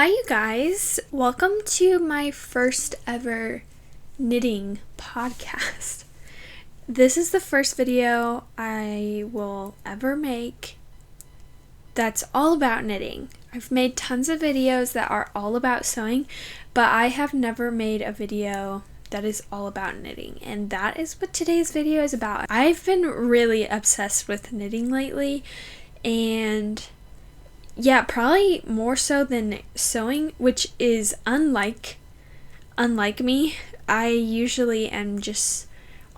Hi you guys, welcome to my first ever knitting podcast. This is the first video I will ever make that's all about knitting. I've made tons of videos that are all about sewing, but I have never made a video that is all about knitting, and that is what today's video is about. I've been really obsessed with knitting lately, and yeah, probably more so than sewing, which is unlike me. I usually am just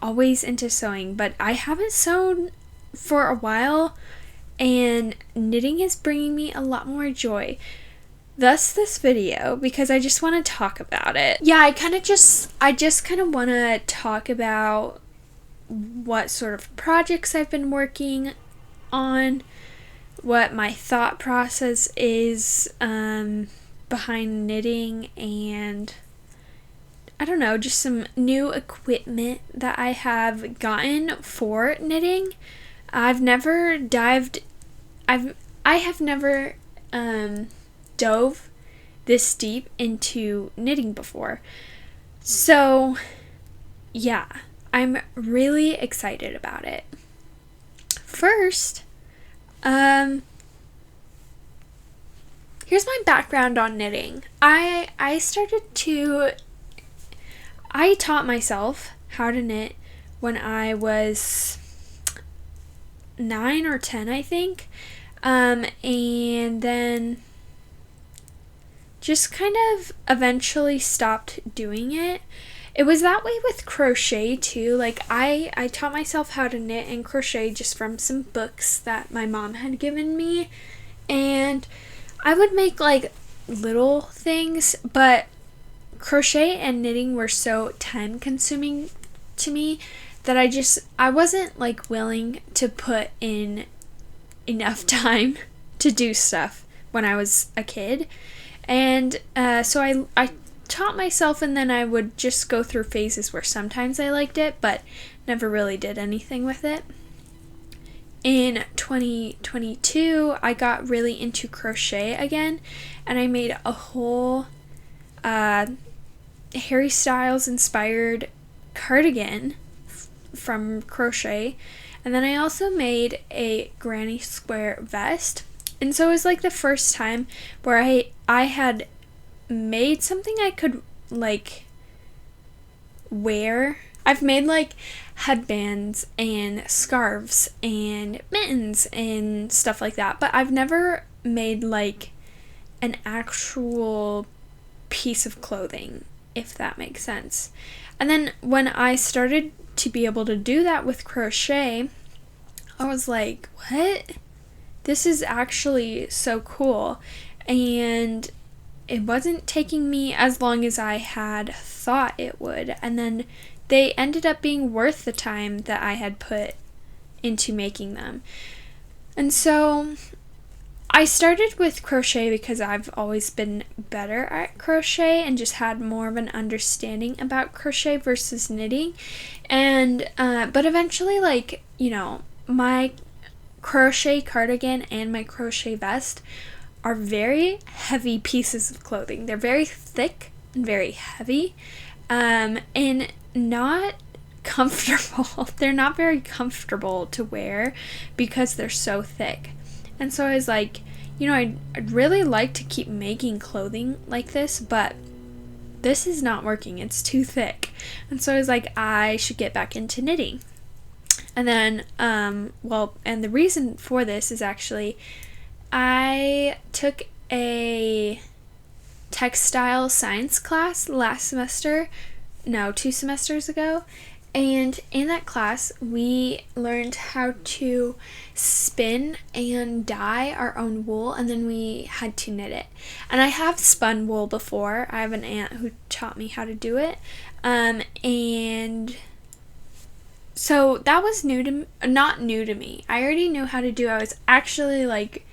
always into sewing, but I haven't sewn for a while, and knitting is bringing me a lot more joy. Thus this video, because I just want to talk about it. Yeah, I just kind of want to talk about what sort of projects I've been working on, what my thought process is behind knitting, and I don't know, just some new equipment that I have gotten for knitting. I have never dove this deep into knitting before. So yeah, I'm really excited about it. First, here's my background on knitting. I taught myself how to knit when I was 9 or 10, I think, and then just kind of eventually stopped doing it. It was that way with crochet too. Like I taught myself how to knit and crochet just from some books that my mom had given me, and I would make like little things, but crochet and knitting were so time consuming to me that I wasn't like willing to put in enough time to do stuff when I was a kid. And so I taught myself, and then I would just go through phases where sometimes I liked it but never really did anything with it. In 2022, I got really into crochet again, and I made a whole Harry Styles inspired cardigan from crochet, and then I also made a granny square vest. And so it was like the first time where I had made something I could like wear. I've made like headbands and scarves and mittens and stuff like that, but I've never made like an actual piece of clothing, if that makes sense. And then when I started to be able to do that with crochet, I was like, what? This is actually so cool. And it wasn't taking me as long as I had thought it would. And then they ended up being worth the time that I had put into making them. And so I started with crochet because I've always been better at crochet and just had more of an understanding about crochet versus knitting. And but eventually, like, you know, my crochet cardigan and my crochet vest are very heavy pieces of clothing. They're very thick and very heavy, and not comfortable. They're not very comfortable to wear because they're so thick. And so I was like, you know, I'd really like to keep making clothing like this, but this is not working. It's too thick. And so I was like, I should get back into knitting. And then, and the reason for this is actually I took a textile science class 2 semesters ago. And in that class, we learned how to spin and dye our own wool, and then we had to knit it. And I have spun wool before. I have an aunt who taught me how to do it. And so that was not new to me. I already knew how to do it. I was actually like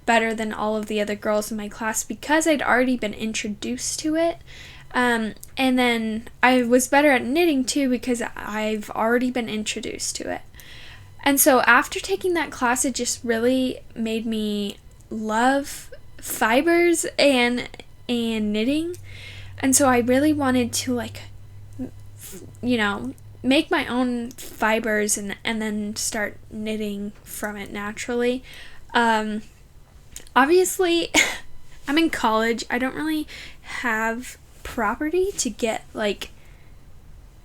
better than all of the other girls in my class because I'd already been introduced to it. And then I was better at knitting too because I've already been introduced to it. And so after taking that class, it just really made me love fibers and and knitting. And so I really wanted to like, make my own fibers and then start knitting from it naturally. Obviously, I'm in college. I don't really have property to get like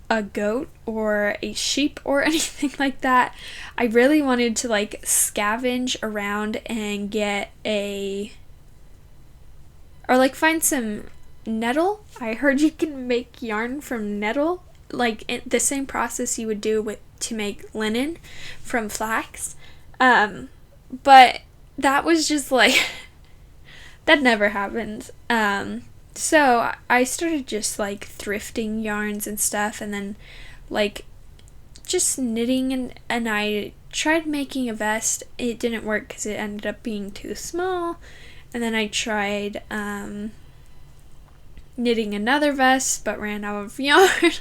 a goat or a sheep or anything like that. I really wanted to like scavenge around and get or like find some nettle. I heard you can make yarn from nettle, like the same process you would do to make linen from flax. But that was just like that never happened. So I started just like thrifting yarns and stuff, and then like just knitting, and I tried making a vest. It didn't work because it ended up being too small. And then I tried knitting another vest but ran out of yarn.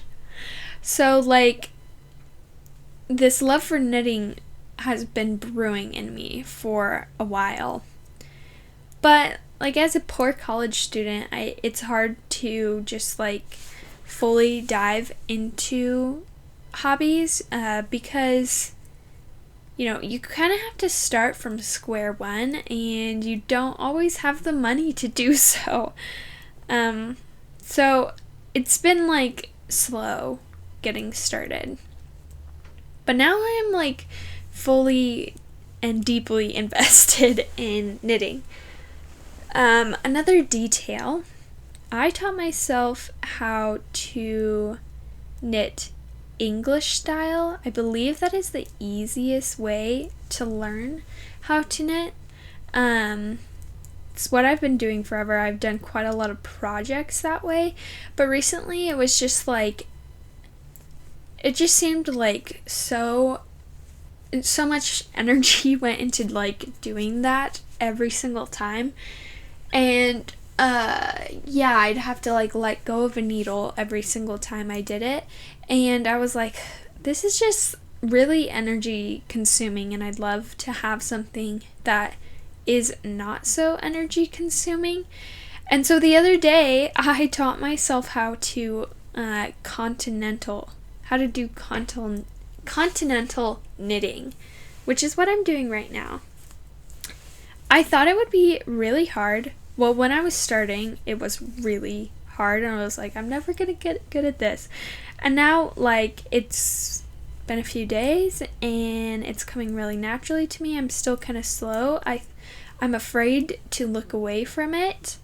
So like this love for knitting has been brewing in me for a while. But like as a poor college student, it's hard to just like fully dive into hobbies because you kind of have to start from square one, and you don't always have the money to do so. So it's been like slow getting started. But now I'm like fully and deeply invested in knitting. Another detail, I taught myself how to knit English style. I believe that is the easiest way to learn how to knit. It's what I've been doing forever. I've done quite a lot of projects that way, but recently it was just like, it just seemed like so much energy went into like doing that every single time. And yeah, I'd have to like let go of a needle every single time I did it. And I was like, this is just really energy consuming, and I'd love to have something that is not so energy consuming. And so the other day I taught myself how to do continental knitting, which is what I'm doing right now. I thought it would be really hard. Well, when I was starting, it was really hard, and I was like, I'm never gonna get good at this. And now, like, it's been a few days, and it's coming really naturally to me. I'm still kind of slow. I'm afraid to look away from it,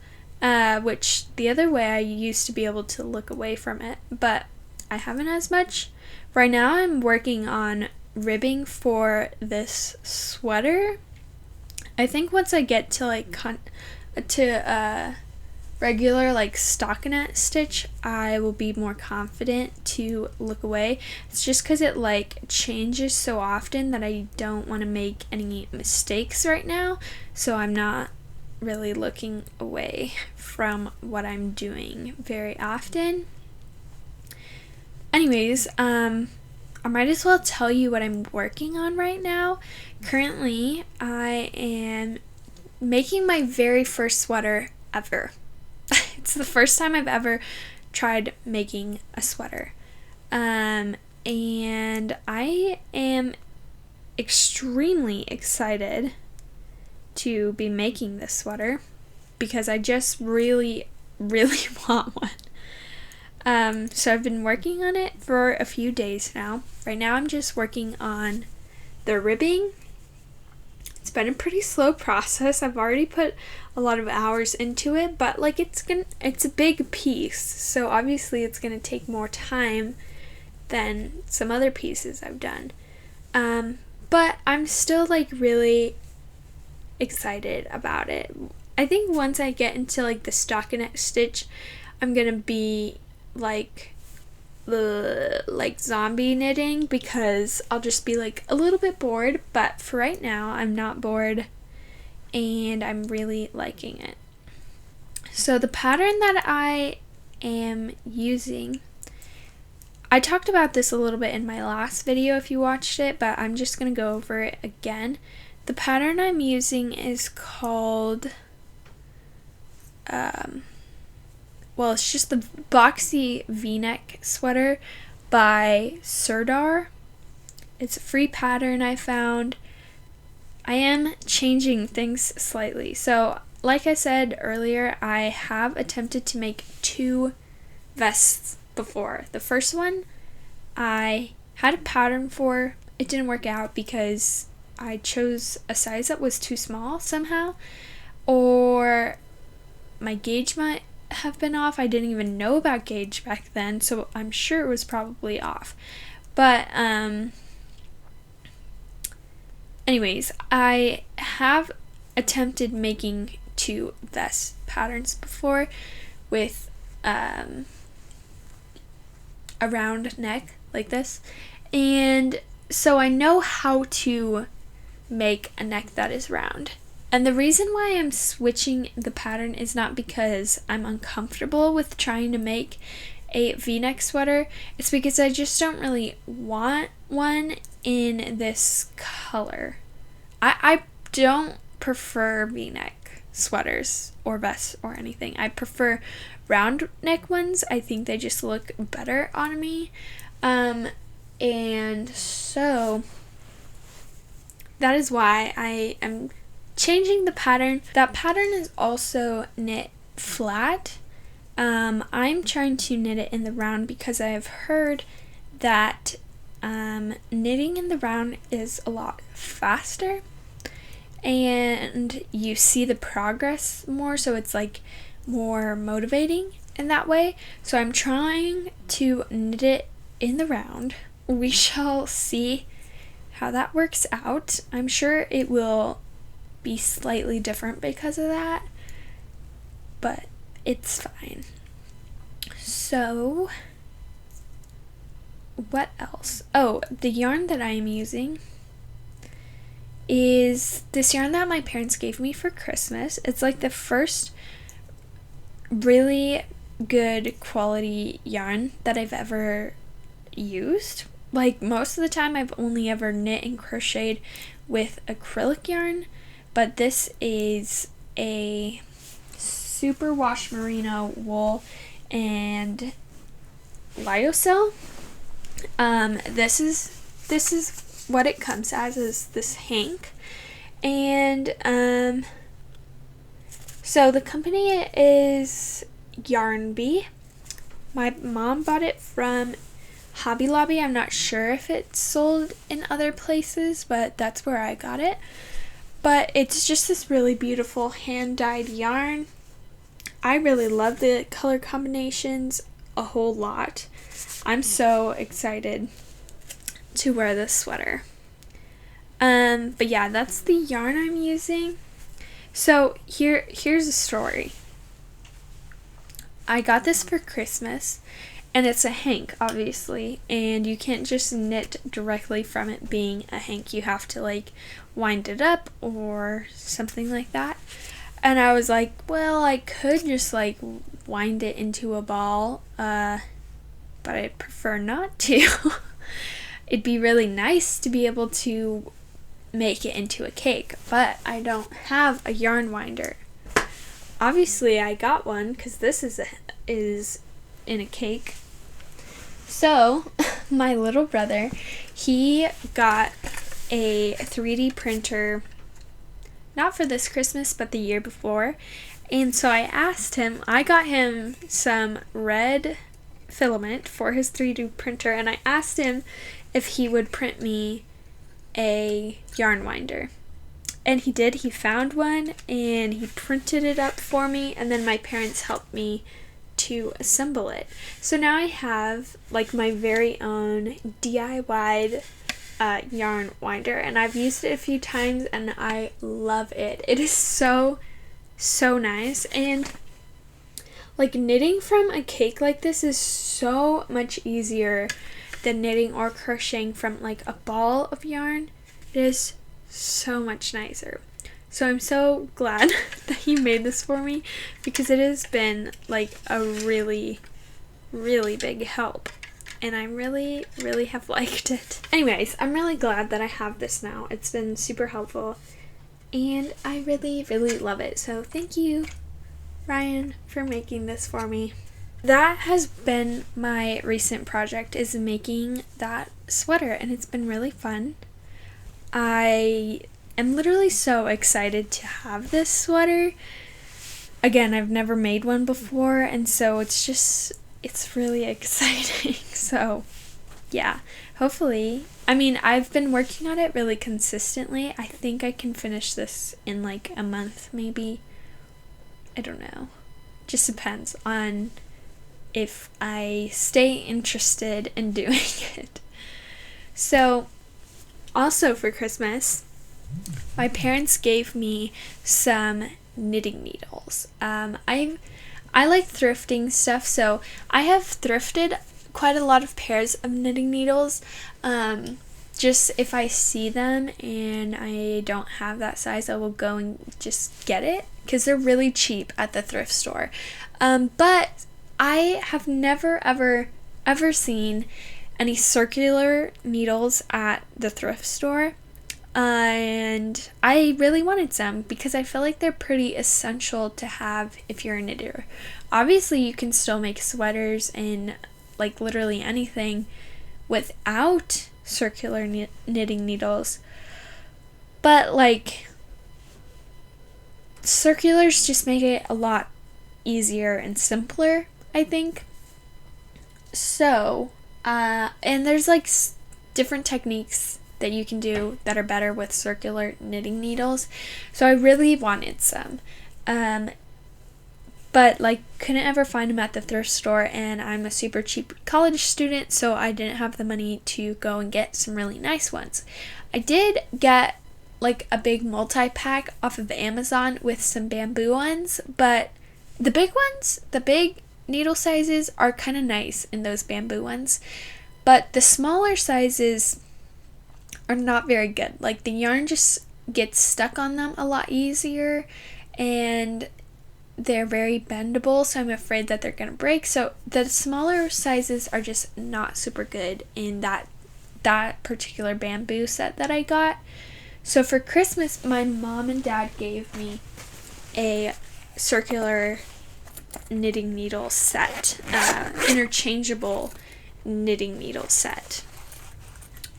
which the other way I used to be able to look away from it, but I haven't as much. Right now, I'm working on ribbing for this sweater. I think once I get to like regular like stockinette stitch, I will be more confident to look away. It's just because it like changes so often that I don't want to make any mistakes right now, so I'm not really looking away from what I'm doing very often. Anyways, I might as well tell you what I'm working on right now. Currently, I am making my very first sweater ever. It's the first time I've ever tried making a sweater. And I am extremely excited to be making this sweater because I just really, really want one. So I've been working on it for a few days now. Right now I'm just working on the ribbing. It's been a pretty slow process. I've already put a lot of hours into it, but like it's a big piece, so obviously it's gonna take more time than some other pieces I've done. But I'm still like really excited about it. I think once I get into like the stockinette stitch, I'm gonna be like zombie knitting, because I'll just be like a little bit bored, but for right now I'm not bored and I'm really liking it. So the pattern that I am using, I talked about this a little bit in my last video if you watched it, but I'm just gonna go over it again. The pattern I'm using is called well, it's just the boxy v-neck sweater by Serdar. It's a free pattern I found. I am changing things slightly. So, like I said earlier, I have attempted to make 2 vests before. The first one I had a pattern for. It didn't work out because I chose a size that was too small somehow, or my gauge might have been off. I didn't even know about gauge back then, so I'm sure it was probably off. But anyways, I have attempted making 2 vest patterns before with a round neck like this, and so I know how to make a neck that is round. And the reason why I'm switching the pattern is not because I'm uncomfortable with trying to make a v-neck sweater. It's because I just don't really want one in this color. I don't prefer v-neck sweaters or vests or anything. I prefer round neck ones. I think they just look better on me. And so that is why I am changing the pattern. That pattern is also knit flat. I'm trying to knit it in the round because I have heard that knitting in the round is a lot faster and you see the progress more, so it's like more motivating in that way. So I'm trying to knit it in the round. We shall see how that works out. I'm sure it will be slightly different because of that, but it's fine. So what else? Oh, the yarn that I am using is this yarn that my parents gave me for Christmas. It's like the first really good quality yarn that I've ever used. Like, most of the time I've only ever knit and crocheted with acrylic yarn, but this is a super wash merino wool and lyocell. This is what it comes as, is this hank. And so the company is Yarn Bee. My mom bought it from Hobby Lobby. I'm not sure if it's sold in other places, but that's where I got it. But it's just this really beautiful hand-dyed yarn. I really love the color combinations a whole lot. I'm so excited to wear this sweater. But yeah, that's the yarn I'm using. So here's the story. I got this for Christmas, and it's a hank, obviously, and you can't just knit directly from it being a hank. You have to like wind it up or something like that. And I was like, well, I could just like wind it into a ball, but I'd prefer not to. It'd be really nice to be able to make it into a cake, but I don't have a yarn winder. Obviously, I got one because this is in a cake. So, my little brother, he got a 3D printer, not for this Christmas, but the year before. And so I asked him, I got him some red filament for his 3D printer, and I asked him if he would print me a yarn winder. And he did. He found one and he printed it up for me, and then my parents helped me to assemble it. So now I have like my very own DIY yarn winder, and I've used it a few times and I love it. It is so nice, and like knitting from a cake like this is so much easier than knitting or crocheting from like a ball of yarn. It is so much nicer. So I'm so glad that he made this for me, because it has been like a really big help, and I really have liked it. Anyways, I'm really glad that I have this now. It's been super helpful and I really love it. So thank you Ryan, for making this for me. That has been my recent project, is making that sweater, and it's been really fun. I am literally so excited to have this sweater. Again, I've never made one before, and so it's really exciting. So, yeah, hopefully. I mean, I've been working on it really consistently. I think I can finish this in like a month, maybe. I don't know. Just depends on if I stay interested in doing it. So, also for Christmas, my parents gave me some knitting needles. I like thrifting stuff, so I have thrifted quite a lot of pairs of knitting needles. Just if I see them and I don't have that size, I will go and just get it because they're really cheap at the thrift store. But I have never ever seen any circular needles at the thrift store. And I really wanted some because I feel like they're pretty essential to have if you're a knitter. Obviously, you can still make sweaters and like literally anything without circular knitting needles. But like circulars just make it a lot easier and simpler, I think. So, and there's like different techniques that you can do that are better with circular knitting needles. So I really wanted some. But like couldn't ever find them at the thrift store, and I'm a super cheap college student, so I didn't have the money to go and get some really nice ones. I did get like a big multi-pack off of Amazon with some bamboo ones, but the big needle sizes are kind of nice in those bamboo ones, but the smaller sizes are not very good. Like the yarn just gets stuck on them a lot easier, and they're very bendable, so I'm afraid that they're gonna break. So the smaller sizes are just not super good in that particular bamboo set that I got. So for Christmas, my mom and dad gave me a circular knitting needle set, interchangeable knitting needle set.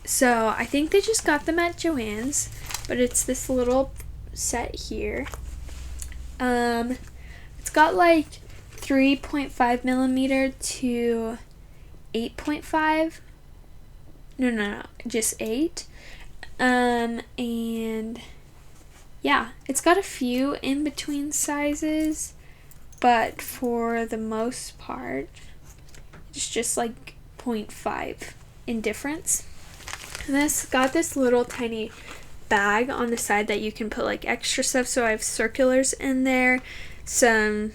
So I think they just got them at Joann's, but it's this little set here. It's got like 3.5 millimeter to 8.5. No, just 8. And yeah, it's got a few in between sizes, but for the most part, it's just like 0.5 in difference. And this got this little tiny bag on the side that you can put like extra stuff. So I have circulars in there, some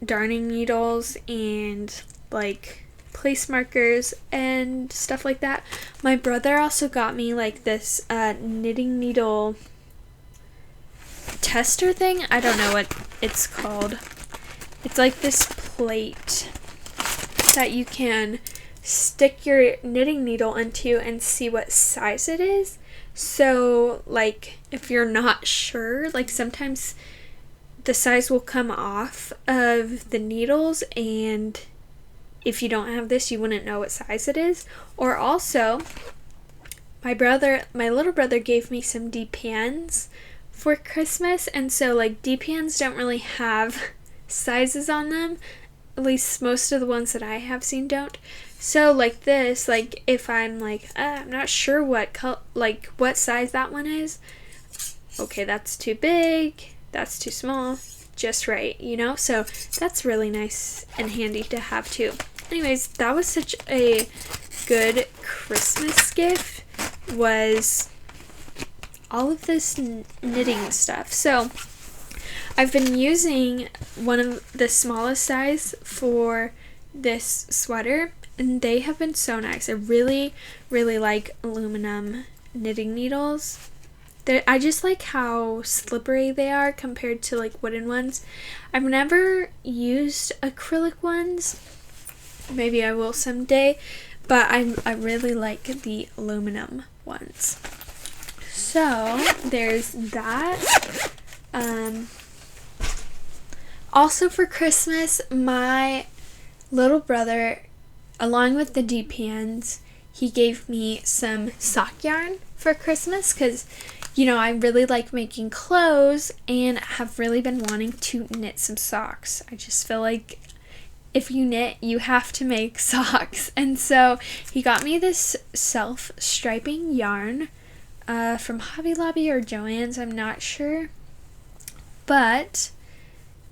darning needles, and like place markers and stuff like that. My brother also got me like this knitting needle tester thing. I don't know what it's called. It's like this plate that you can stick your knitting needle into and see what size it is. So like if you're not sure, like sometimes the size will come off of the needles, and if you don't have this, you wouldn't know what size it is. Or also, my little brother gave me some D-pans for Christmas, and so like D-pans don't really have sizes on them. At least most of the ones that I have seen don't. So like this, like if I'm like I'm not sure what size that one is. Okay, that's too big. That's too small. Just right, you know? So that's really nice and handy to have too. Anyways, that was such a good Christmas gift, was all of this knitting stuff. So I've been using one of the smallest size for this sweater, and they have been so nice. I really, really like aluminum knitting needles. I just like how slippery they are compared to like wooden ones. I've never used acrylic ones. Maybe I will someday, but I really like the aluminum ones. So there's that. Also for Christmas, my little brother, along with the DPNs, he gave me some sock yarn for Christmas because, I really like making clothes and have really been wanting to knit some socks. I just feel like if you knit, you have to make socks. And so he got me this self-striping yarn from Hobby Lobby or Joann's, I'm not sure. But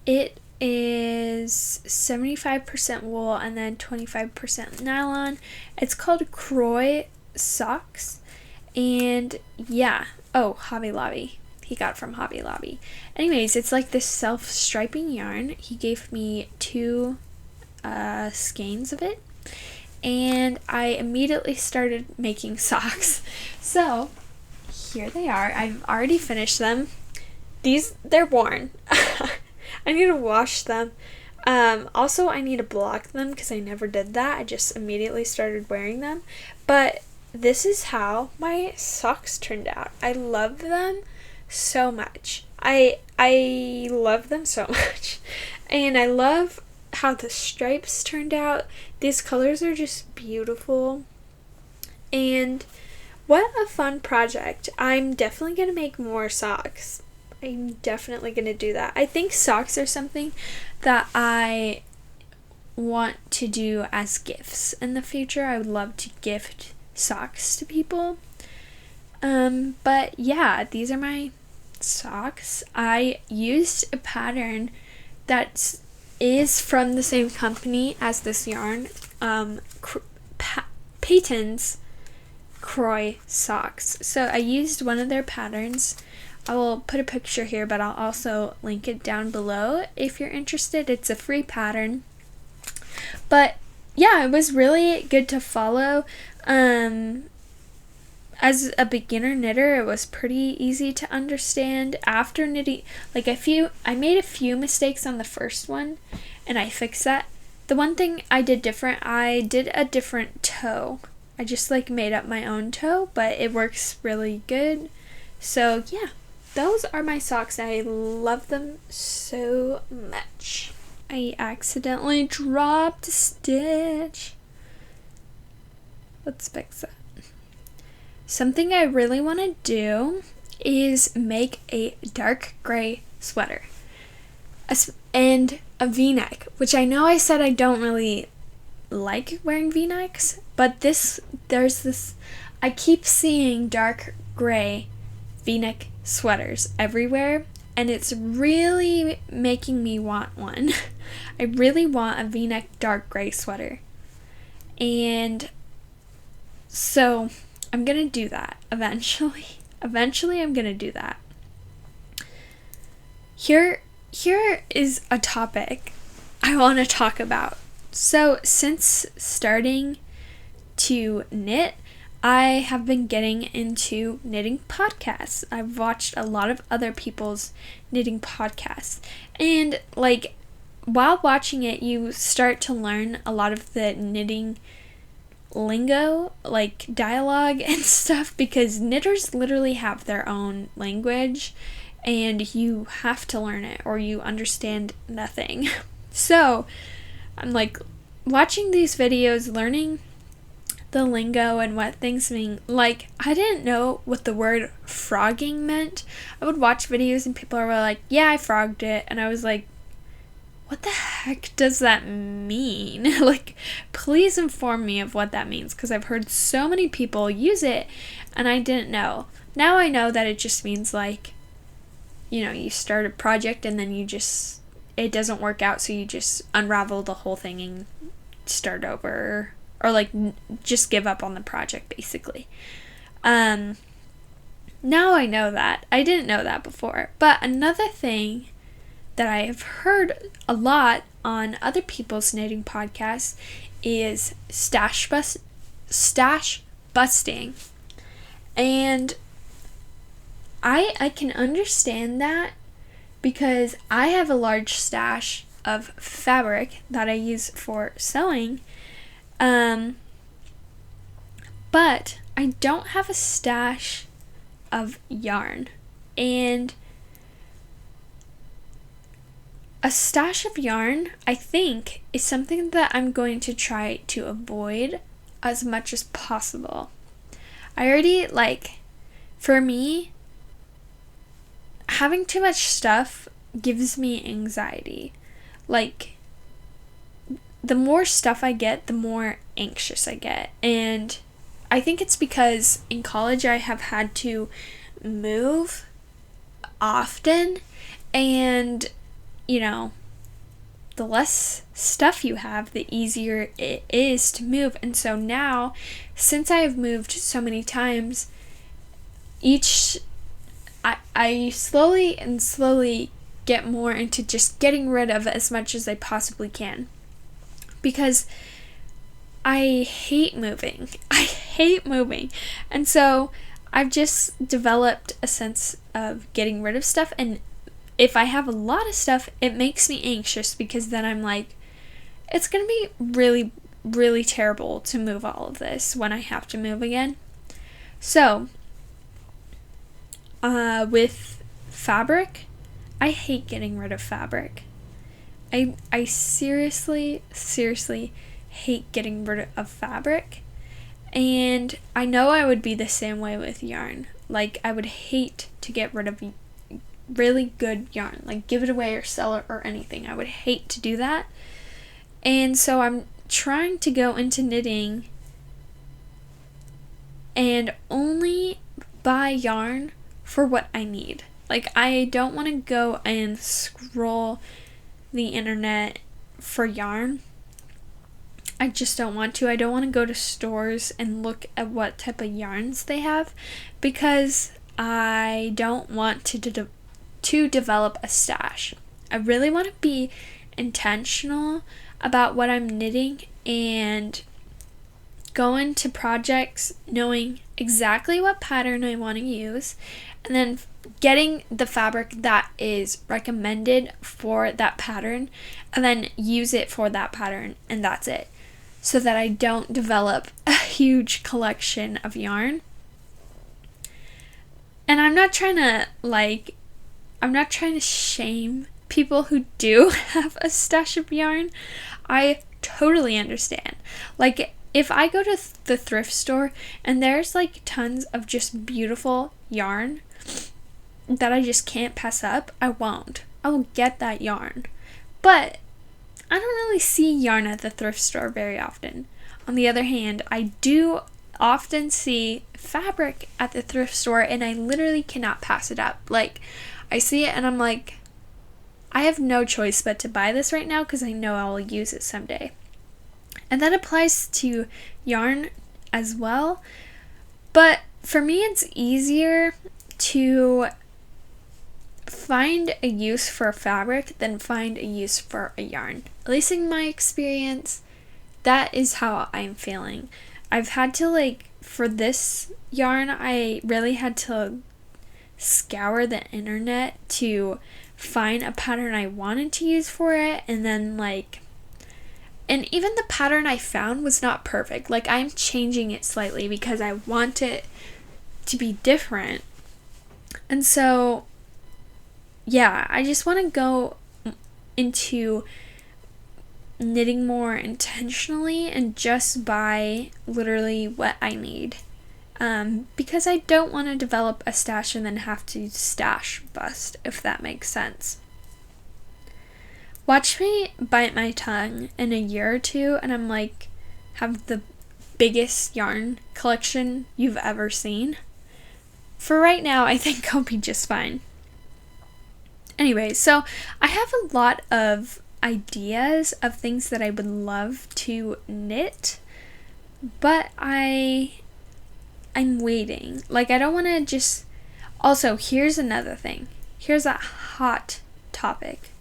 it is 75% wool and then 25% nylon. It's called Croy Socks. And Hobby Lobby. He got it from Hobby Lobby. Anyways, it's like this self-striping yarn. He gave me 2 skeins of it. And I immediately started making socks. So, here they are. I've already finished them. They're worn. I need to wash them. Also, I need to block them because I never did that. I just immediately started wearing them. But this is how my socks turned out. I love them so much. I love them so much. And I love how the stripes turned out. These colors are just beautiful. And what a fun project. I'm definitely going to make more socks. I'm definitely going to do that. I think socks are something that I want to do as gifts in the future. I would love to gift socks to people. But yeah, these are my socks. I used a pattern that is from the same company as this yarn. Peyton's Croy Socks. So I used one of their patterns. I will put a picture here, but I'll also link it down below if you're interested. It's a free pattern. But yeah, it was really good to follow. As a beginner knitter, it was pretty easy to understand. After knitting, I made a few mistakes on the first one, and I fixed that. The one thing I did different, I did a different toe. I just made up my own toe, but it works really good. So yeah, those are my socks. I love them so much. I accidentally dropped a stitch. Let's fix that. Something I really want to do is make a dark gray sweater and a v-neck, which I know I said I don't really like wearing v-necks, but I keep seeing dark gray v-neck sweaters everywhere, and it's really making me want one. I really want a v-neck dark gray sweater, and so I'm gonna do that eventually. Eventually I'm gonna do that. Here is a topic I want to talk about. So since starting to knit, I have been getting into knitting podcasts. I've watched a lot of other people's knitting podcasts. And while watching it, you start to learn a lot of the knitting lingo, dialogue and stuff, because knitters literally have their own language and you have to learn it or you understand nothing. So I'm watching these videos, learning the lingo and what things mean. I didn't know what the word frogging meant. I would watch videos and people were like, yeah, I frogged it, and I was like, what the heck does that mean? Please inform me of what that means, because I've heard so many people use it and I didn't know. Now I know that it just means you start a project and then it doesn't work out, so you just unravel the whole thing and start over, or just give up on the project basically. Now I know that. I didn't know that before. But another thing that I have heard a lot on other people's knitting podcasts is stash busting. And I can understand that because I have a large stash of fabric that I use for sewing. But I don't have a stash of yarn. And A stash of yarn, I think, is something that I'm going to try to avoid as much as possible. I already, for me, having too much stuff gives me anxiety. Like, the more stuff I get, the more anxious I get. And I think it's because in college I have had to move often, and, the less stuff you have, the easier it is to move. And so now, since I have moved so many times, I slowly get more into just getting rid of as much as I possibly can. Because I hate moving. I hate moving. And so I've just developed a sense of getting rid of stuff. And if I have a lot of stuff, it makes me anxious, because then I'm like, it's going to be really, really terrible to move all of this when I have to move again. So, with fabric, I hate getting rid of fabric. I seriously hate getting rid of fabric. And I know I would be the same way with yarn. Like, I would hate to get rid of really good yarn, like give it away or sell it or anything. I would hate to do that. And so I'm trying to go into knitting and only buy yarn for what I need. Like, I don't want to go and scroll the internet for yarn. I just don't want to. I don't want to go to stores and look at what type of yarns they have, because I don't want to develop a stash. I really want to be intentional about what I'm knitting and go into projects knowing exactly what pattern I want to use, and then getting the fabric that is recommended for that pattern, and then use it for that pattern, and that's it. So that I don't develop a huge collection of yarn. And I'm not trying to shame people who do have a stash of yarn. I totally understand. Like, if I go to the thrift store and there's tons of just beautiful yarn that I just can't pass up, I won't. I will get that yarn. But I don't really see yarn at the thrift store very often. On the other hand, I do often see fabric at the thrift store, and I literally cannot pass it up. Like, I see it and I'm like, I have no choice but to buy this right now because I know I will use it someday. And that applies to yarn as well. But for me, it's easier to find a use for a fabric than find a use for a yarn. At least in my experience, that is how I'm feeling. I've had to, for this yarn, I really had to scour the internet to find a pattern I wanted to use for it, and then and even the pattern I found was not perfect. I'm changing it slightly because I want it to be different. And so, yeah, I just want to go into knitting more intentionally and just buy literally what I need. Because I don't want to develop a stash and then have to stash bust, if that makes sense. Watch me bite my tongue in a year or two and I'm have the biggest yarn collection you've ever seen. For right now, I think I'll be just fine. Anyway, so I have a lot of ideas of things that I would love to knit, but I'm waiting. I don't want to just... Also, here's another thing. Here's a hot topic.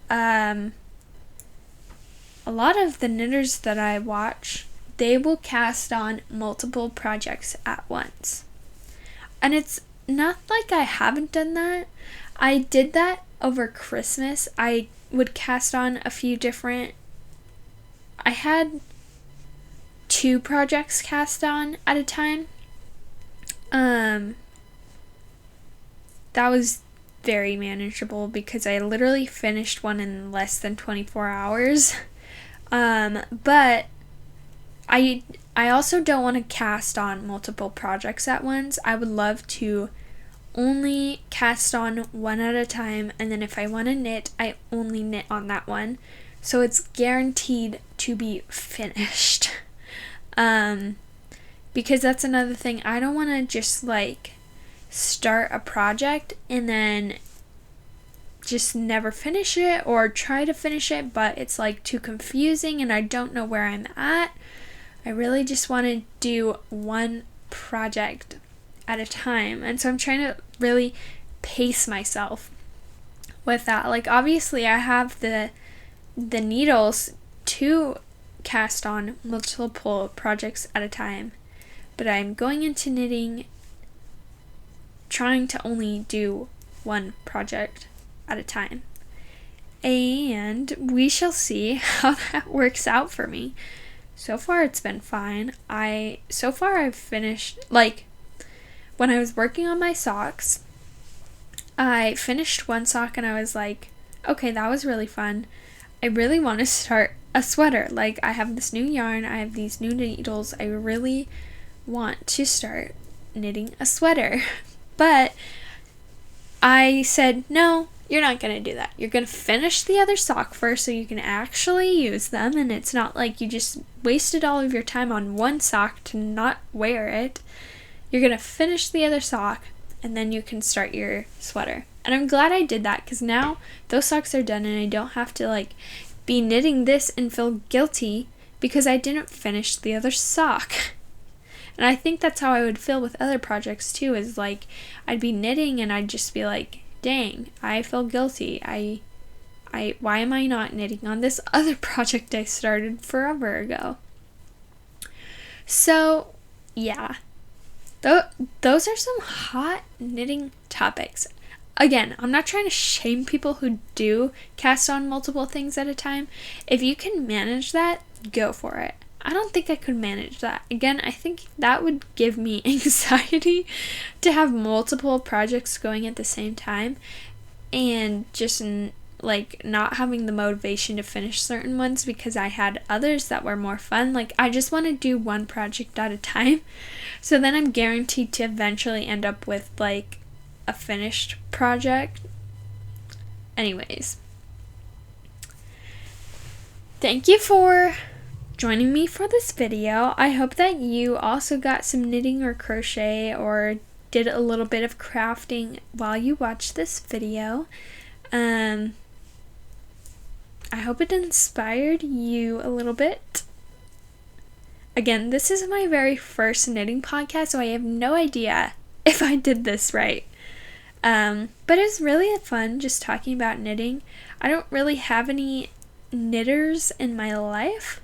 A lot of the knitters that I watch, they will cast on multiple projects at once. And it's not like I haven't done that. I did that over Christmas. I would cast on a few different... I had 2 projects cast on at a time. That was very manageable because I literally finished one in less than 24 hours. But I also don't want to cast on multiple projects at once. I would love to only cast on one at a time, and then if I want to knit, I only knit on that one. So it's guaranteed to be finished. Because that's another thing. I don't want to just start a project and then just never finish it, or try to finish it but it's too confusing and I don't know where I'm at. I really just want to do one project at a time, and so I'm trying to really pace myself with that. Obviously I have the needles to cast on multiple projects at a time, but I'm going into knitting trying to only do one project at a time, and we shall see how that works out for me. So far it's been fine. I've finished, when I was working on my socks, I finished one sock and I was like, okay, that was really fun. I really want to start a sweater. I have this new yarn, I have these new needles, I really want to start knitting a sweater. But I said, no, you're not going to do that. You're going to finish the other sock first so you can actually use them, and it's not like you just wasted all of your time on one sock to not wear it. You're going to finish the other sock, and then you can start your sweater. And I'm glad I did that, because now those socks are done and I don't have to be knitting this and feel guilty because I didn't finish the other sock. And I think that's how I would feel with other projects too, is I'd be knitting and I'd just be like, dang, I feel guilty. Why am I not knitting on this other project I started forever ago? So, yeah. Those are some hot knitting topics. Again, I'm not trying to shame people who do cast on multiple things at a time. If you can manage that, go for it. I don't think I could manage that. Again, I think that would give me anxiety to have multiple projects going at the same time, and just not having the motivation to finish certain ones because I had others that were more fun. I just want to do one project at a time, so then I'm guaranteed to eventually end up with a finished project. Anyways, thank you for joining me for this video. I hope that you also got some knitting or crochet or did a little bit of crafting while you watched this video. I hope it inspired you a little bit. Again, this is my very first knitting podcast, so I have no idea if I did this right. But it's really fun just talking about knitting. I don't really have any knitters in my life,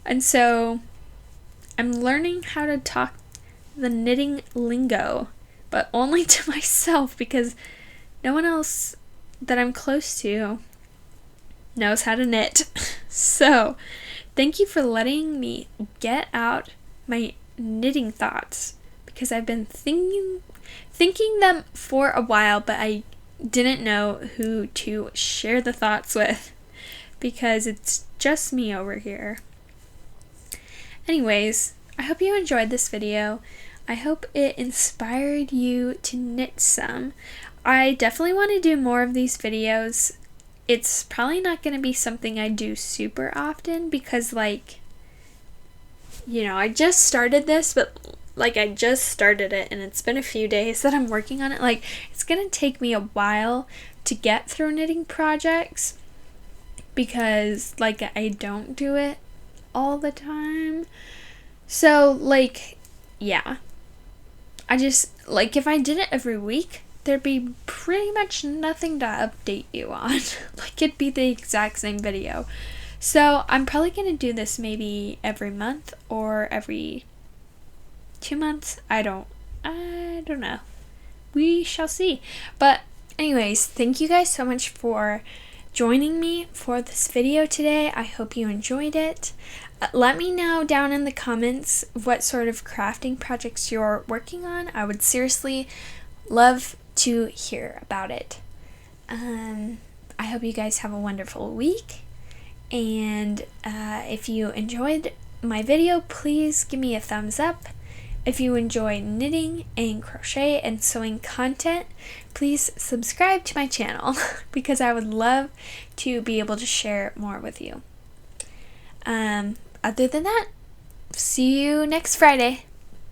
and so I'm learning how to talk the knitting lingo, but only to myself because no one else that I'm close to knows how to knit. So, thank you for letting me get out my knitting thoughts, because I've been thinking them for a while, but I didn't know who to share the thoughts with because it's just me over here. Anyways, I hope you enjoyed this video. I hope it inspired you to knit some. I definitely want to do more of these videos. It's probably not going to be something I do super often because I just started this, but I just started it and it's been a few days that I'm working on it. It's going to take me a while to get through knitting projects because I don't do it all the time. So yeah. I just if I did it every week, there'd be pretty much nothing to update you on. It'd be the exact same video. So I'm probably gonna do this maybe every month or every 2 months. I don't know. We shall see. But anyways, thank you guys so much for joining me for this video today. I hope you enjoyed it. Let me know down in the comments what sort of crafting projects you're working on. I would seriously love to hear about it. I hope you guys have a wonderful week. And if you enjoyed my video, please give me a thumbs up. If you enjoy knitting and crochet and sewing content, please subscribe to my channel because I would love to be able to share more with you. Other than that, see you next Friday.